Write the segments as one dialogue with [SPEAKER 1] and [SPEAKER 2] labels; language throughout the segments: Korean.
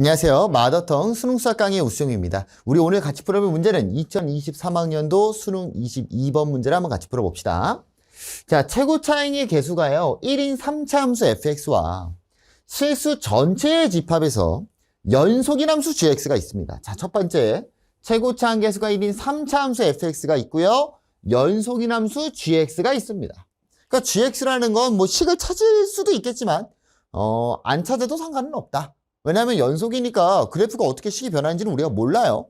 [SPEAKER 1] 안녕하세요. 마더텅 수능수학 강의 우수정입니다. 우리 오늘 같이 풀어볼 문제는 2023학년도 수능 22번 문제를 한번 같이 풀어봅시다. 자, 최고 차행의 개수가요. 1인 3차 함수 fx와 실수 전체의 집합에서 연속인 함수 gx가 있습니다. 자, 첫 번째, 최고 차항 개수가 1인 3차 함수 fx가 있고요. 연속인 함수 gx가 있습니다. 그러니까 gx라는 건 뭐 식을 찾을 수도 있겠지만 안 찾아도 상관은 없다. 왜냐하면 연속이니까 그래프가 어떻게 식이 변하는지는 우리가 몰라요.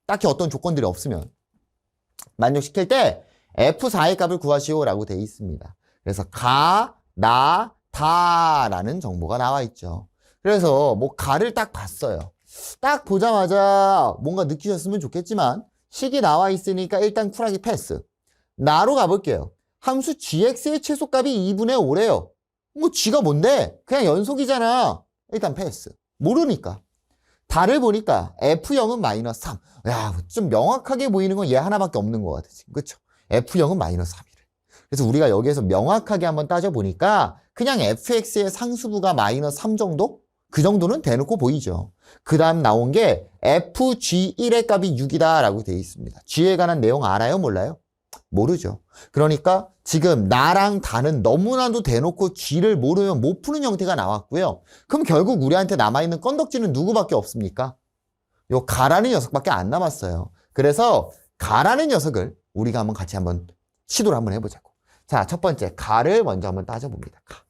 [SPEAKER 1] 딱히 어떤 조건들이 없으면. 만족시킬 때 F4의 값을 구하시오라고 되어 있습니다. 그래서 가, 나, 다라는 정보가 나와 있죠. 그래서 뭐 가를 딱 봤어요. 딱 보자마자 뭔가 느끼셨으면 좋겠지만 식이 나와 있으니까 일단 쿨하게 패스. 나로 가볼게요. 함수 gx의 최소값이 2분의 5래요. 뭐 g가 뭔데? 그냥 연속이잖아. 일단 패스. 모르니까. 다를 보니까 F0은 마이너스 3. 야, 좀 명확하게 보이는 건 얘 하나밖에 없는 것 같아. 지금. 그쵸? F0은 마이너스 3이래. 그래서 우리가 여기에서 명확하게 한번 따져보니까 그냥 fx의 상수부가 마이너스 3 정도? 그 정도는 대놓고 보이죠. 그 다음 나온 게 fg1의 값이 6이다 라고 되어 있습니다. g에 관한 내용 알아요? 몰라요? 모르죠. 그러니까 지금 나랑 다는 너무나도 대놓고 g를 모르면 못 푸는 형태가 나왔고요. 그럼 결국 우리한테 남아있는 건덕지는 누구밖에 없습니까? 요 가라는 녀석밖에 안 남았어요. 그래서 가라는 녀석을 우리가 한번 시도를 한번 해보자고. 자, 첫 번째 가를 먼저 한번 따져봅니다. 가.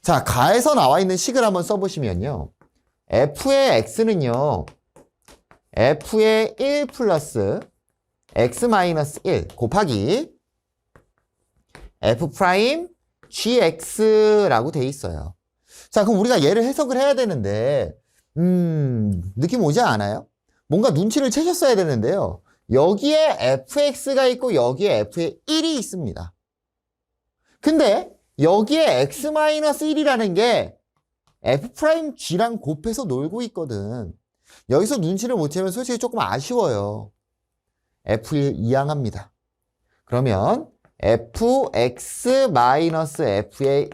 [SPEAKER 1] 자, 가에서 나와 있는 식을 한번 써보시면요. f의 x는요. f의 1 플러스 x-1 곱하기 f 프라임 gx라고 돼 있어요. 자, 그럼 우리가 얘를 해석을 해야 되는데 느낌 오지 않아요? 뭔가 눈치를 채셨어야 되는데요. 여기에 fx가 있고 여기에 f의 1이 있습니다. 근데 여기에 x-1이라는 게 f 프라임 g랑 곱해서 놀고 있거든. 여기서 눈치를 못 채면 솔직히 조금 아쉬워요. F1 이항합니다. 그러면 fx-f의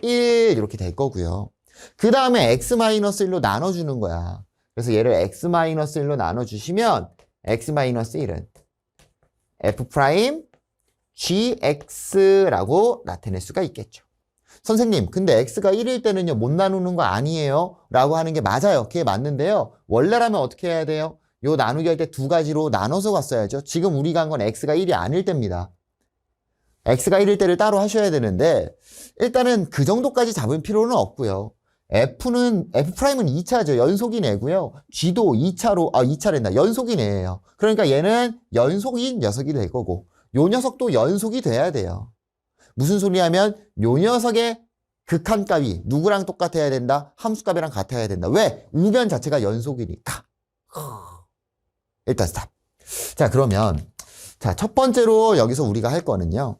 [SPEAKER 1] 1 이렇게 될 거고요. 그 다음에 x-1로 나눠주는 거야. 그래서 얘를 x-1로 나눠주시면 x-1은 f 프라임 gx라고 나타낼 수가 있겠죠. 선생님, 근데 x가 1일 때는요 못 나누는 거 아니에요? 라고 하는 게 맞아요. 그게 맞는데요. 원래라면 어떻게 해야 돼요? 요 나누기 할 때 두 가지로 나눠서 갔어야죠. 지금 우리가 한 건 x가 1이 아닐 때입니다. x가 1일 때를 따로 하셔야 되는데 일단은 그 정도까지 잡을 필요는 없고요. f는 f'은 2차죠. 연속인 애고요. g도 2차랜다. 연속인 애예요. 그러니까 얘는 연속인 녀석이 될 거고 요 녀석도 연속이 돼야 돼요. 무슨 소리냐면 요 녀석의 극한값이 누구랑 똑같아야 된다? 함수값이랑 같아야 된다. 왜? 우변 자체가 연속이니까. 일단 스탑. 자, 그러면 첫 번째로 여기서 우리가 할 거는요.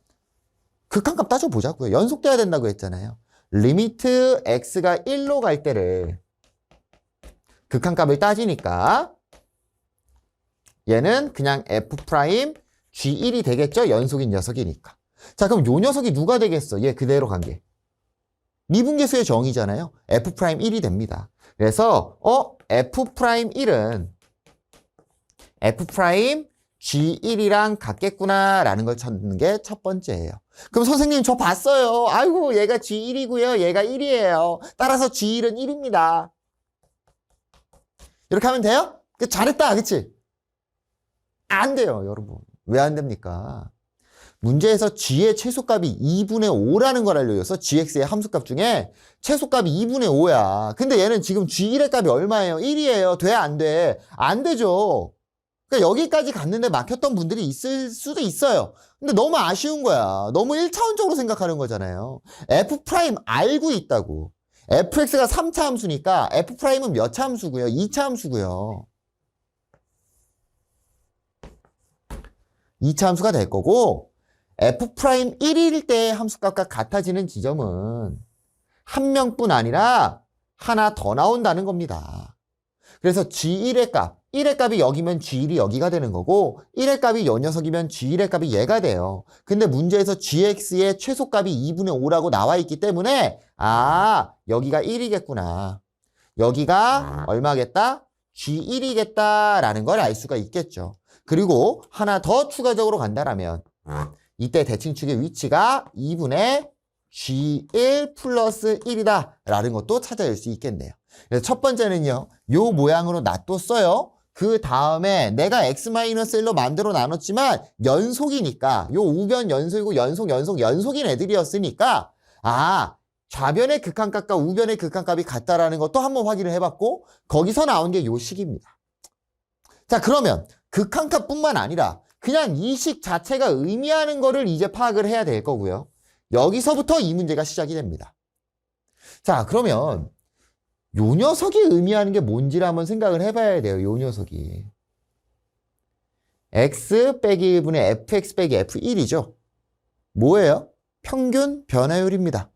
[SPEAKER 1] 극한값 따져보자고요. 연속돼야 된다고 했잖아요. 리미트 x가 1로 갈 때를 극한값을 따지니까 얘는 그냥 f 프라임 g1이 되겠죠? 연속인 녀석이니까. 자, 그럼 요 녀석이 누가 되겠어? 얘 그대로 간 게. 미분계수의 정의잖아요. f 프라임 1이 됩니다. 그래서 f 프라임 1은 f 프라임 g1이랑 같겠구나 라는 걸 찾는 게 첫 번째예요. 그럼 선생님 저 봤어요. 아이고 얘가 g1이고요. 얘가 1이에요. 따라서 g1은 1입니다. 이렇게 하면 돼요? 잘했다. 그치? 안 돼요 여러분. 왜 안 됩니까? 문제에서 g의 최소값이 2분의 5라는 걸 알려줘서 gx의 함수값 중에 최소값이 2분의 5야. 근데 얘는 지금 g1의 값이 얼마예요? 1이에요. 돼? 안 돼? 안 되죠. 그러니까 여기까지 갔는데 막혔던 분들이 있을 수도 있어요. 근데 너무 아쉬운 거야. 너무 1차원적으로 생각하는 거잖아요. f 프라임 알고 있다고. fx가 3차 함수니까 f 프라임은 몇 차 함수고요? 2차 함수고요. 2차 함수가 될 거고 f 프라임 1일 때 함수값과 같아지는 지점은 한 명뿐 아니라 하나 더 나온다는 겁니다. 그래서 g1의 값, 1의 값이 여기면 g1이 여기가 되는 거고 1의 값이 요 녀석이면 g1의 값이 얘가 돼요. 근데 문제에서 gx의 최소값이 2분의 5라고 나와 있기 때문에 여기가 1이겠구나. 여기가 얼마겠다? G1이겠다라는 걸 알 수가 있겠죠. 그리고 하나 더 추가적으로 간다라면 이때 대칭축의 위치가 2분의 G1 플러스 1이다 라는 것도 찾아낼 수 있겠네요. 그래서 첫 번째는요, 요 모양으로 놔뒀어요. 그 다음에 내가 x-1로 만들어 나눴지만 연속이니까 요 우변 연속이고 연속인 애들이었으니까 좌변의 극한값과 우변의 극한값이 같다라는 것도 한번 확인을 해봤고 거기서 나온 게 요 식입니다. 자, 그러면 극한값뿐만 아니라 그냥 이 식 자체가 의미하는 거를 이제 파악을 해야 될 거고요. 여기서부터 이 문제가 시작이 됩니다. 자, 그러면 요 녀석이 의미하는 게 뭔지를 한번 생각을 해봐야 돼요. 요 녀석이. x 빼기 1분의 fx 빼기 f1이죠. 뭐예요? 평균 변화율입니다.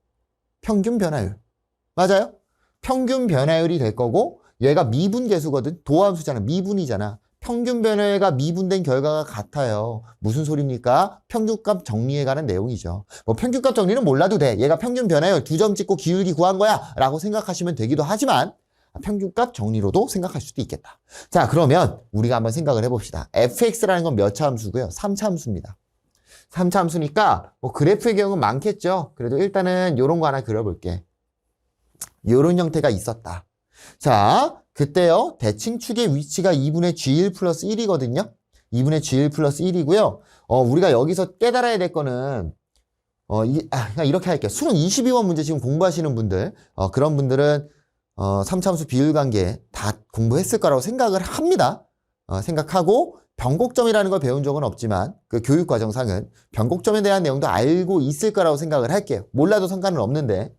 [SPEAKER 1] 평균 변화율. 맞아요? 평균 변화율이 될 거고 얘가 미분계수거든. 도함수잖아. 미분이잖아. 평균 변화율과 미분된 결과가 같아요. 무슨 소리입니까? 평균값 정리에 관한 내용이죠. 뭐 평균값 정리는 몰라도 돼. 얘가 평균 변화율 2점 찍고 기울기 구한 거야 라고 생각하시면 되기도 하지만 평균값 정리로도 생각할 수도 있겠다. 자, 그러면 우리가 한번 생각을 해봅시다. fx라는 건 몇 차 함수고요? 3차 함수입니다. 3차 함수니까 뭐 그래프의 경우는 많겠죠. 그래도 일단은 이런 거 하나 그려볼게. 이런 형태가 있었다. 자, 그때요, 대칭축의 위치가 2분의 G1 플러스 1이거든요. 2분의 G1 플러스 1이고요. 우리가 여기서 깨달아야 될 거는, 그냥 이렇게 할게요. 수능 22번 문제 지금 공부하시는 분들, 그런 분들은, 3차함수 비율관계 다 공부했을 거라고 생각을 합니다. 생각하고, 변곡점이라는 걸 배운 적은 없지만, 그 교육과정상은 변곡점에 대한 내용도 알고 있을 거라고 생각을 할게요. 몰라도 상관은 없는데,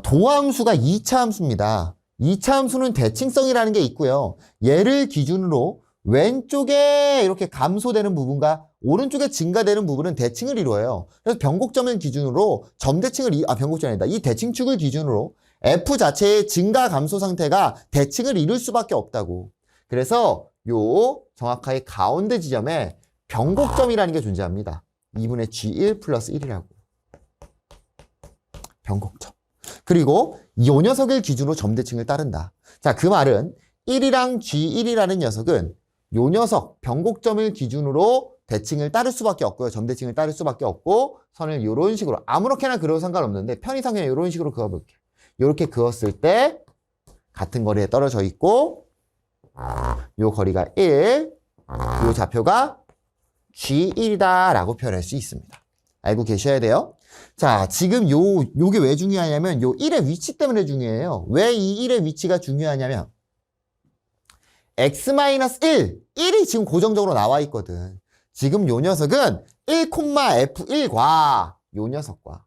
[SPEAKER 1] 도함수가 2차 함수입니다. 2차 함수는 대칭성이라는 게 있고요. 얘를 기준으로 왼쪽에 이렇게 감소되는 부분과 오른쪽에 증가되는 부분은 대칭을 이루어요. 그래서 변곡점을 기준으로 변곡점이 아니다. 이 대칭축을 기준으로 F 자체의 증가 감소 상태가 대칭을 이룰 수밖에 없다고. 그래서 요 정확하게 가운데 지점에 변곡점이라는 게 존재합니다. 2분의 G1 플러스 1이라고. 변곡점. 그리고 이 녀석을 기준으로 점대칭을 따른다. 자, 그 말은 1이랑 G1이라는 녀석은 요 녀석 변곡점을 기준으로 대칭을 따를 수밖에 없고요. 점대칭을 따를 수밖에 없고 선을 이런 식으로 아무렇게나 그려도 상관없는데 편의상 그냥 이런 식으로 그어볼게요. 이렇게 그었을 때 같은 거리에 떨어져 있고 요 거리가 1, 요 좌표가 G1이다 라고 표현할 수 있습니다. 알고 계셔야 돼요. 자, 지금 요게 왜 중요하냐면 요 1의 위치 때문에 중요해요. 왜 이 1의 위치가 중요하냐면 x-1, 1이 지금 고정적으로 나와 있거든. 지금 요 녀석은 1,f1과 요 녀석과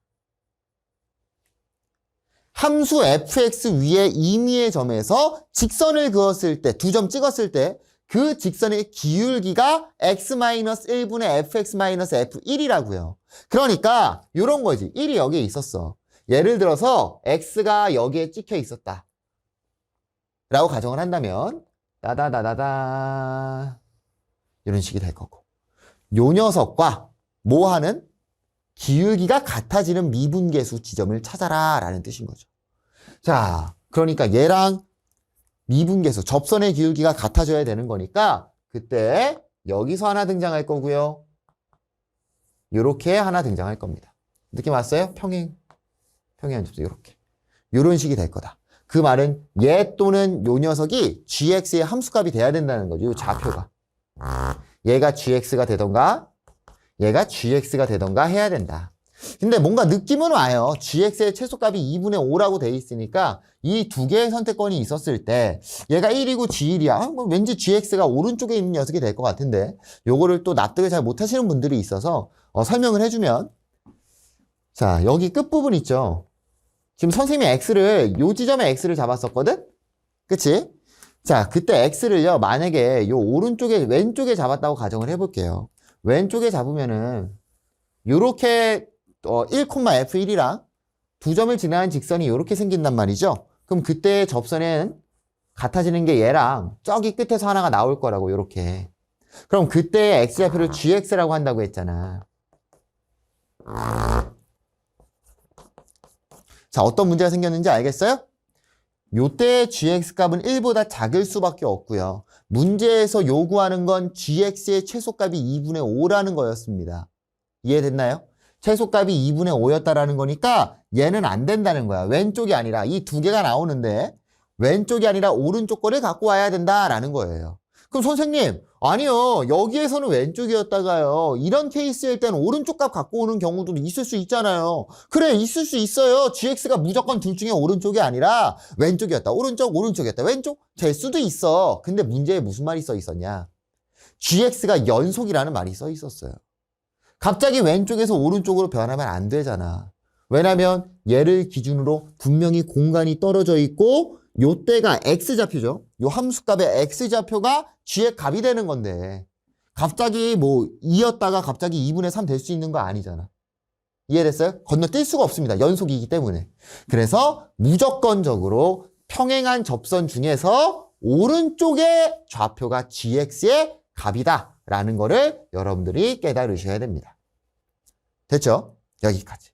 [SPEAKER 1] 함수 fx 위에 임의의 점에서 직선을 그었을 때, 2점 찍었을 때 그 직선의 기울기가 x-1분의 fx-f1이라고요. 그러니까 이런 거지. 1이 여기에 있었어. 예를 들어서 x가 여기에 찍혀 있었다 라고 가정을 한다면 따다다다다 이런 식이 될 거고 요 녀석과 뭐 하는? 기울기가 같아지는 미분계수 지점을 찾아라 라는 뜻인 거죠. 자, 그러니까 얘랑 미분계수, 접선의 기울기가 같아져야 되는 거니까 그때 여기서 하나 등장할 거고요. 요렇게 하나 등장할 겁니다. 느낌 왔어요? 평행 접수 요렇게. 요런 식이 될 거다. 그 말은 얘 또는 요 녀석이 gx의 함수값이 돼야 된다는 거죠. 요 좌표가. 얘가 gx가 되던가 얘가 gx가 되던가 해야 된다. 근데 뭔가 느낌은 와요. gx의 최소값이 2분의 5라고 돼 있으니까 이 두 개의 선택권이 있었을 때 얘가 1이고 g1이야. 뭐 왠지 gx가 오른쪽에 있는 녀석이 될 것 같은데 요거를 또 납득을 잘 못하시는 분들이 있어서 설명을 해주면 자, 여기 끝부분 있죠. 지금 선생님이 x를 요 지점에 x를 잡았었거든? 그치? 자, 그때 x를요 만약에 요 오른쪽에 왼쪽에 잡았다고 가정을 해볼게요. 왼쪽에 잡으면은 요렇게 1,f1이랑 두 점을 지나는 직선이 이렇게 생긴단 말이죠. 그럼 그때 접선은 같아지는 게 얘랑 저기 끝에서 하나가 나올 거라고 이렇게. 그럼 그때 x좌표를 gx라고 한다고 했잖아. 자, 어떤 문제가 생겼는지 알겠어요? 요때 gx 값은 1보다 작을 수밖에 없고요. 문제에서 요구하는 건 gx의 최소값이 2분의 5라는 거였습니다. 이해됐나요? 최소값이 2분의 5였다라는 거니까 얘는 안 된다는 거야. 왼쪽이 아니라 이 두 개가 나오는데 왼쪽이 아니라 오른쪽 거를 갖고 와야 된다라는 거예요. 그럼 선생님, 아니요. 여기에서는 왼쪽이었다가요. 이런 케이스일 때는 오른쪽 값 갖고 오는 경우도 있을 수 있잖아요. 그래, 있을 수 있어요. gx가 무조건 둘 중에 오른쪽이 아니라 왼쪽이었다. 오른쪽, 오른쪽이었다. 왼쪽? 될 수도 있어. 근데 문제에 무슨 말이 써 있었냐? gx가 연속이라는 말이 써 있었어요. 갑자기 왼쪽에서 오른쪽으로 변하면 안 되잖아. 왜냐면 얘를 기준으로 분명히 공간이 떨어져 있고 요때가 x좌표죠. 요 함수값의 x좌표가 g의 값이 되는 건데 갑자기 뭐 2였다가 갑자기 2분의 3 될 수 있는 거 아니잖아. 이해됐어요? 건너뛸 수가 없습니다. 연속이기 때문에. 그래서 무조건적으로 평행한 접선 중에서 오른쪽의 좌표가 gx의 값이다 라는 거를 여러분들이 깨달으셔야 됩니다. 됐죠? 여기까지.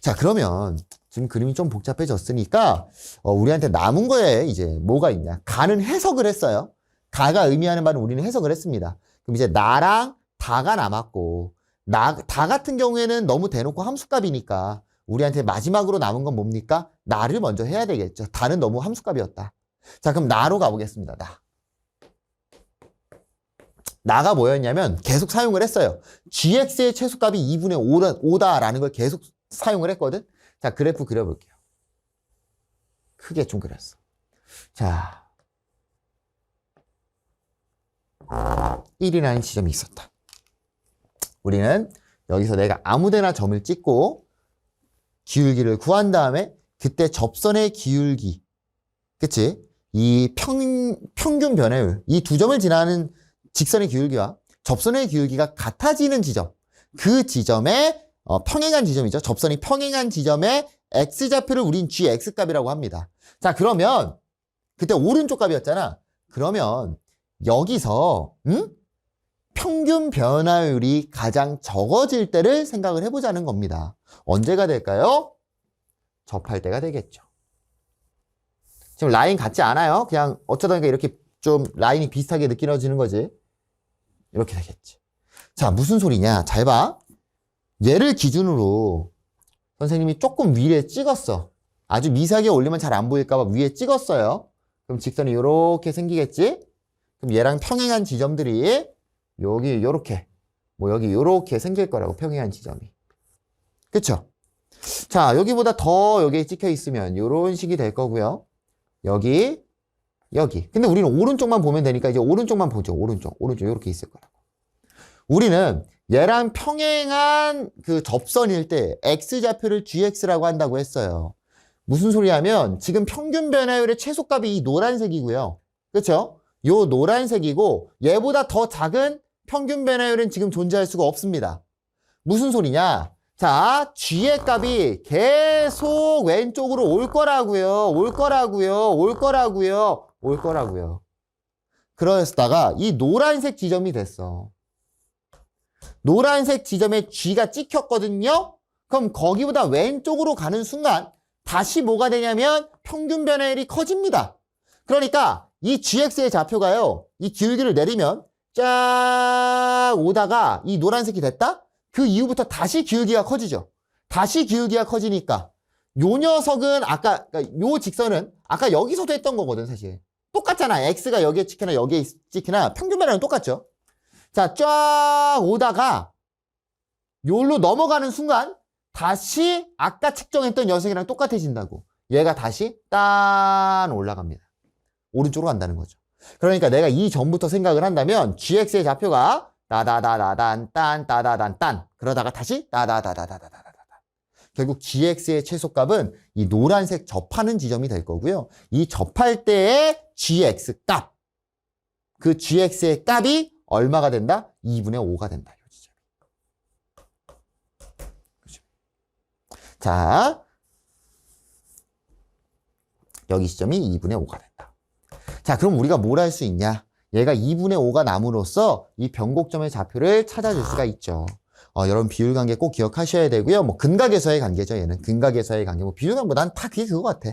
[SPEAKER 1] 자, 그러면 지금 그림이 좀 복잡해졌으니까 우리한테 남은 거에 이제 뭐가 있냐? 가는 해석을 했어요. 가가 의미하는 바는 우리는 해석을 했습니다. 그럼 이제 나랑 다가 남았고 다 같은 경우에는 너무 대놓고 함수값이니까 우리한테 마지막으로 남은 건 뭡니까? 나를 먼저 해야 되겠죠. 다는 너무 함수값이었다. 자, 그럼 나로 가보겠습니다. 나가 뭐였냐면 계속 사용을 했어요. gx의 최소값이 2분의 5다라는 걸 계속 사용을 했거든. 자, 그래프 그려볼게요. 크게 좀 그렸어. 자, 1이라는 지점이 있었다. 우리는 여기서 내가 아무데나 점을 찍고 기울기를 구한 다음에 그때 접선의 기울기, 그치? 이 평균 변화율, 이 두 점을 지나는 직선의 기울기와 접선의 기울기가 같아지는 지점, 그 지점에 평행한 지점이죠. 접선이 평행한 지점의 x좌표를 우린 gx값이라고 합니다. 자, 그러면 그때 오른쪽 값이었잖아. 그러면 여기서 평균 변화율이 가장 적어질 때를 생각을 해보자는 겁니다. 언제가 될까요? 접할 때가 되겠죠. 지금 라인 같지 않아요? 그냥 어쩌다 보니까 이렇게 좀 라인이 비슷하게 느껴지는 거지. 이렇게 되겠지. 자, 무슨 소리냐? 잘 봐. 얘를 기준으로 선생님이 조금 위에 찍었어. 아주 미세하게 올리면 잘 안 보일까 봐 위에 찍었어요. 그럼 직선이 이렇게 생기겠지? 그럼 얘랑 평행한 지점들이 여기 요렇게 뭐 여기 요렇게 생길 거라고, 평행한 지점이. 그쵸? 자, 여기보다 더 여기에 찍혀 있으면 요런 식이 될 거고요. 여기 근데 우리는 오른쪽만 보면 되니까 이제 오른쪽만 보죠. 오른쪽 이렇게 있을 거라고. 우리는 얘랑 평행한 그 접선일 때 x좌표를 gx라고 한다고 했어요. 무슨 소리냐면 지금 평균 변화율의 최소값이 이 노란색이고요. 그렇죠? 요 노란색이고 얘보다 더 작은 평균 변화율은 지금 존재할 수가 없습니다. 무슨 소리냐? 자, g의 값이 계속 왼쪽으로 올 거라고요. 그러다가 이 노란색 지점이 됐어. 노란색 지점에 g가 찍혔거든요. 그럼 거기보다 왼쪽으로 가는 순간 다시 뭐가 되냐면 평균 변화율이 커집니다. 그러니까 이 gx의 좌표가요, 이 기울기를 내리면 쫙 오다가 이 노란색이 됐다? 그 이후부터 다시 기울기가 커지죠. 다시 기울기가 커지니까 요 녀석은 아까, 그러니까 요 직선은 아까 여기서도 했던 거거든, 사실. 똑같잖아. x가 여기에 찍히나 여기에 찍히나 평균 변화는 똑같죠. 자, 쫙 오다가 요로 넘어가는 순간 다시 아까 측정했던 녀석이랑 똑같아진다고. 얘가 다시 딴 올라갑니다. 오른쪽으로 간다는 거죠. 그러니까 내가 이 전부터 생각을 한다면 gx의 좌표가 따다다다단 딴 따다단 딴 그러다가 다시 따다다다다다다다. 결국 gx의 최소값은 이 노란색 접하는 지점이 될 거고요. 이 접할 때의 gx 값, 그 gx의 값이 얼마가 된다? 2분의 5가 된다. 이 지점이. 그렇죠? 자, 여기 지점이 2분의 5가 된다. 자, 그럼 우리가 뭘 할 수 있냐? 얘가 2분의 5가 남으로써 이 변곡점의 좌표를 찾아줄 수가 있죠. 여러분 비율관계 꼭 기억하셔야 되고요. 뭐 근각에서의 관계죠. 얘는 근각에서의 관계. 뭐 비율관계보다는 다 그게 그거 같아.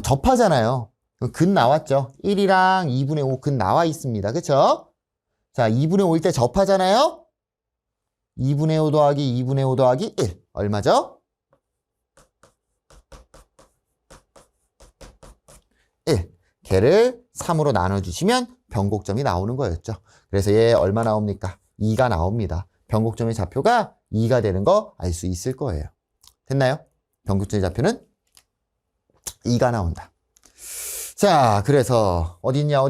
[SPEAKER 1] 접하잖아요. 근 나왔죠. 1이랑 2분의 5 근 나와 있습니다. 그쵸? 자, 2분의 5일 때 접하잖아요. 2분의 5 더하기 2분의 5 더하기 1 얼마죠? 1. 걔를 3으로 나눠주시면 변곡점이 나오는 거였죠. 그래서 얘 얼마 나옵니까? 2가 나옵니다. 변곡점의 좌표가 2가 되는 거 알 수 있을 거예요. 됐나요? 변곡점의 좌표는 2가 나온다. 자, 그래서 어딨냐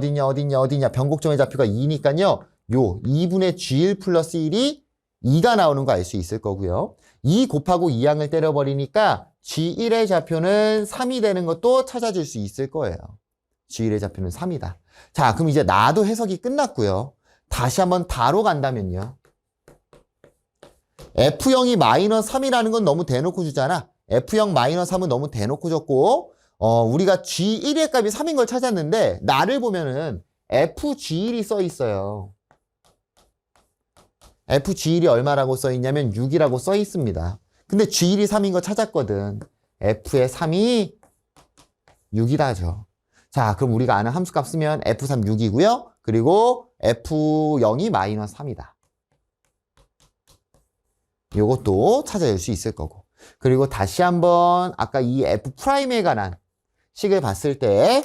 [SPEAKER 1] 변곡점의 좌표가 2니까요. 요 2분의 G1 플러스 1이 2가 나오는 거 알 수 있을 거고요. 2 곱하고 2항을 때려버리니까 G1의 좌표는 3이 되는 것도 찾아줄 수 있을 거예요. G1의 좌표는 3이다. 자, 그럼 이제 나도 해석이 끝났고요. 다시 한번 다로 간다면요. F형이 마이너스 3이라는 건 너무 대놓고 주잖아. F형 마이너스 3은 너무 대놓고 줬고 우리가 G1의 값이 3인 걸 찾았는데 나를 보면은 FG1이 써 있어요. FG1이 얼마라고 써 있냐면 6이라고 써 있습니다. 근데 G1이 3인 거 찾았거든. F의 3이 6이다죠. 자, 그럼 우리가 아는 함수값 쓰면 F3 6이고요. 그리고 F0이 마이너스 3이다. 요것도 찾아낼 수 있을 거고. 그리고 다시 한번 아까 이 F'에 관한 식을 봤을 때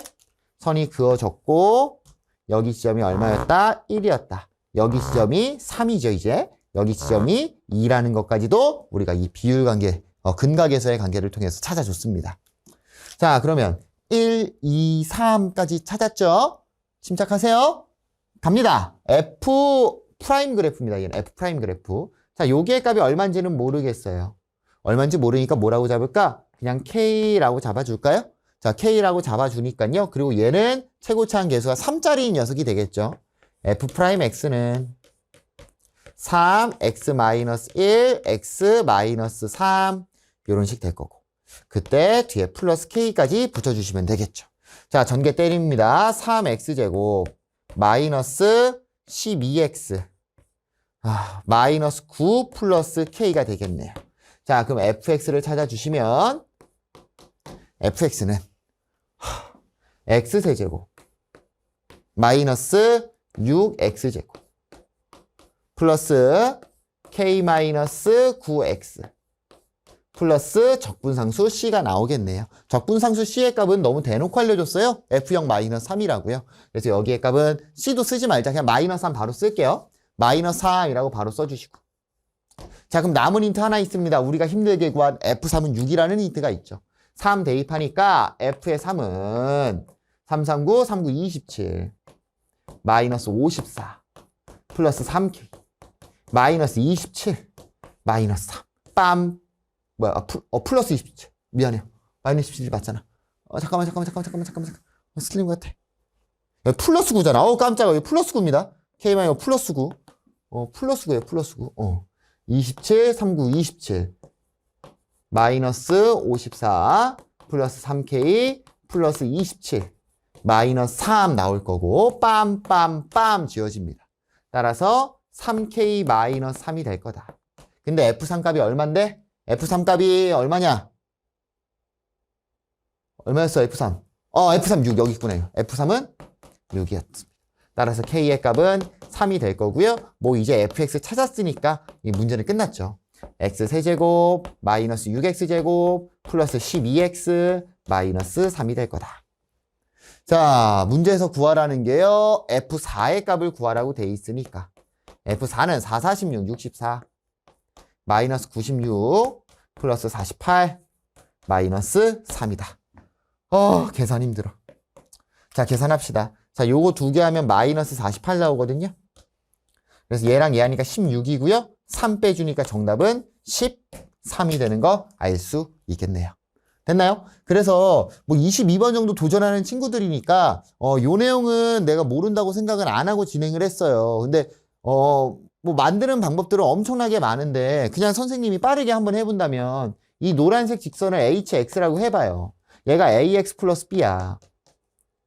[SPEAKER 1] 선이 그어졌고 여기 지점이 얼마였다? 1이었다. 여기 지점이 3이죠, 이제. 여기 지점이 2라는 것까지도 우리가 이 비율 관계, 근각에서의 관계를 통해서 찾아줬습니다. 자, 그러면 1, 2, 3까지 찾았죠? 침착하세요. 갑니다. F' 그래프입니다. 얘는 F' 그래프. 자, 요기의 값이 얼마인지는 모르겠어요. 얼마인지 모르니까 뭐라고 잡을까? 그냥 K라고 잡아줄까요? 자, K라고 잡아주니까요. 그리고 얘는 최고차항 계수가 3짜리인 녀석이 되겠죠. F'X는 3, X-1, X-3 이런 식 될 거고. 그때 뒤에 플러스 K까지 붙여주시면 되겠죠. 자, 전개 때립니다. 3X제곱 마이너스 12X 마이너스 9 플러스 K가 되겠네요. 자, 그럼 fx를 찾아주시면 fx는 x세제곱 마이너스 6x제곱 플러스 k 마이너스 9x 플러스 적분상수 c가 나오겠네요. 적분상수 c의 값은 너무 대놓고 알려줬어요. f형 마이너스 3이라고요. 그래서 여기의 값은 c도 쓰지 말자. 그냥 마이너스 3 바로 쓸게요. 마이너스 3이라고 바로 써주시고. 자, 그럼 남은 힌트 하나 있습니다. 우리가 힘들게 구한 F3은 6이라는 힌트가 있죠. 3 대입하니까 F의 3은 339, 39, 27 마이너스 54 플러스 3K 마이너스 27 마이너스 3 빰 뭐야 플러스 27 미안해요. 마이너스 17 맞잖아. 잠깐만 틀린 것 같아. 플러스 9잖아. 깜짝이야. 이거 플러스 9입니다. K-이거 플러스 9 플러스 9예요. 플러스 9 27, 39, 27 마이너스 54 플러스 3K 플러스 27 마이너스 3 나올 거고 빰빰빰 지워집니다. 따라서 3K 마이너스 3이 될 거다. 근데 F3 값이 얼만데? F3 값이 얼마냐? 얼마였어 F3? F3 6 여기 있구나. F3은 6이었습니다. 따라서 K의 값은 3이 될 거고요. 뭐 이제 fx 찾았으니까 이 문제는 끝났죠. x세제곱 마이너스 6x제곱 플러스 12x 마이너스 3이 될 거다. 자, 문제에서 구하라는 게요. f4의 값을 구하라고 돼 있으니까 f4는 4, 46, 64 마이너스 96 플러스 48 마이너스 3이다. 계산 힘들어. 자, 계산합시다. 자, 요거 두 개 하면 마이너스 48 나오거든요. 그래서 얘랑 얘 하니까 16이고요. 3 빼주니까 정답은 13이 되는 거 알 수 있겠네요. 됐나요? 그래서 뭐 22번 정도 도전하는 친구들이니까 요 내용은 내가 모른다고 생각은 안 하고 진행을 했어요. 근데 뭐 만드는 방법들은 엄청나게 많은데 그냥 선생님이 빠르게 한번 해본다면 이 노란색 직선을 hx라고 해봐요. 얘가 ax 플러스 b야.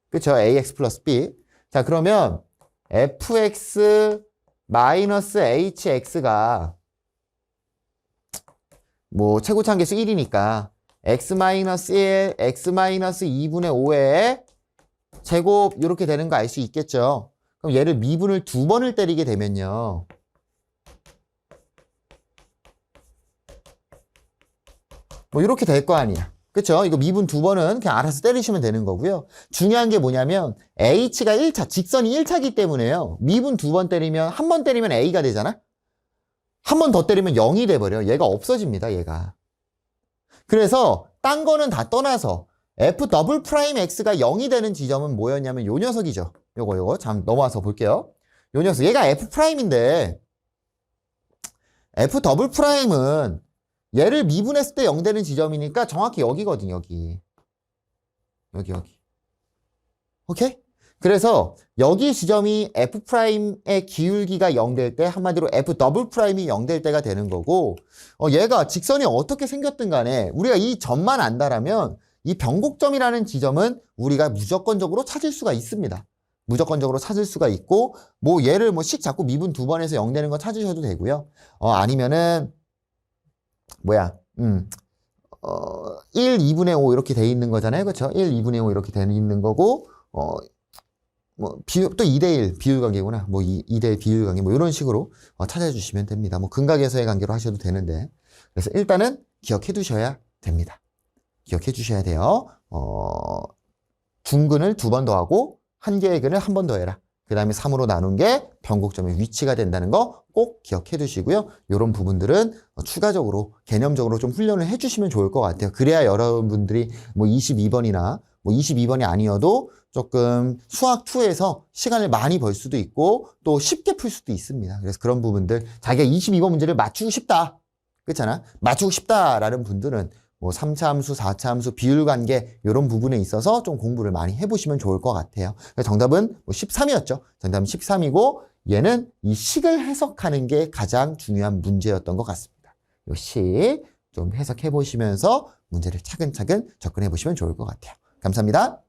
[SPEAKER 1] 그쵸? ax 플러스 b. 자, 그러면 fx 마이너스 hx가 뭐 최고차항계수 1이니까 x-1, x-2분의 5의 제곱 이렇게 되는 거 알 수 있겠죠? 그럼 얘를 미분을 2번을 때리게 되면요. 뭐 이렇게 될 거 아니야. 그쵸? 이거 미분 2번은 그냥 알아서 때리시면 되는 거고요. 중요한 게 뭐냐면 h가 1차, 직선이 1차기 때문에요. 미분 2번 때리면, 한 번 때리면 a가 되잖아? 한 번 더 때리면 0이 돼버려. 얘가 없어집니다, 얘가. 그래서 딴 거는 다 떠나서 f 더블 프라임 x가 0이 되는 지점은 뭐였냐면 요 녀석이죠. 요거 잠 넘어와서 볼게요. 요 녀석. 얘가 f 프라임인데 f 더블 프라임은 얘를 미분했을 때 0 되는 지점이니까 정확히 여기거든, 여기. 여기. 오케이? 그래서 여기 지점이 f'의 기울기가 0 될 때 한마디로 f 더블 프라임이 0 될 때가 되는 거고 얘가 직선이 어떻게 생겼든 간에 우리가 이 점만 안다라면 이 변곡점이라는 지점은 우리가 무조건적으로 찾을 수가 있습니다. 무조건적으로 찾을 수가 있고 뭐 얘를 뭐 식 자꾸 미분 2번에서 0 되는 거 찾으셔도 되고요. 아니면은 1, 2분의 5 이렇게 돼 있는 거잖아요. 그렇죠? 1, 2분의 5 이렇게 돼 있는 거고 또 2대1 비율 관계구나. 뭐 2대1 비율 관계 뭐 이런 식으로 찾아주시면 됩니다. 뭐 근각에서의 관계로 하셔도 되는데. 그래서 일단은 기억해 두셔야 됩니다. 기억해 주셔야 돼요. 중근을 2번 더하고 한 개의 근을 한 번 더 해라. 그 다음에 3으로 나눈 게 변곡점의 위치가 된다는 거 꼭 기억해 두시고요. 이런 부분들은 추가적으로 개념적으로 좀 훈련을 해 주시면 좋을 것 같아요. 그래야 여러분들이 뭐 22번이나 뭐 22번이 아니어도 조금 수학 2에서 시간을 많이 벌 수도 있고 또 쉽게 풀 수도 있습니다. 그래서 그런 부분들 자기가 22번 문제를 맞추고 싶다. 그렇잖아? 맞추고 싶다라는 분들은 뭐 3차 함수, 4차 함수, 비율 관계 이런 부분에 있어서 좀 공부를 많이 해보시면 좋을 것 같아요. 정답은 뭐 13이었죠. 정답은 13이고 얘는 이 식을 해석하는 게 가장 중요한 문제였던 것 같습니다. 이 식 좀 해석해 보시면서 문제를 차근차근 접근해 보시면 좋을 것 같아요. 감사합니다.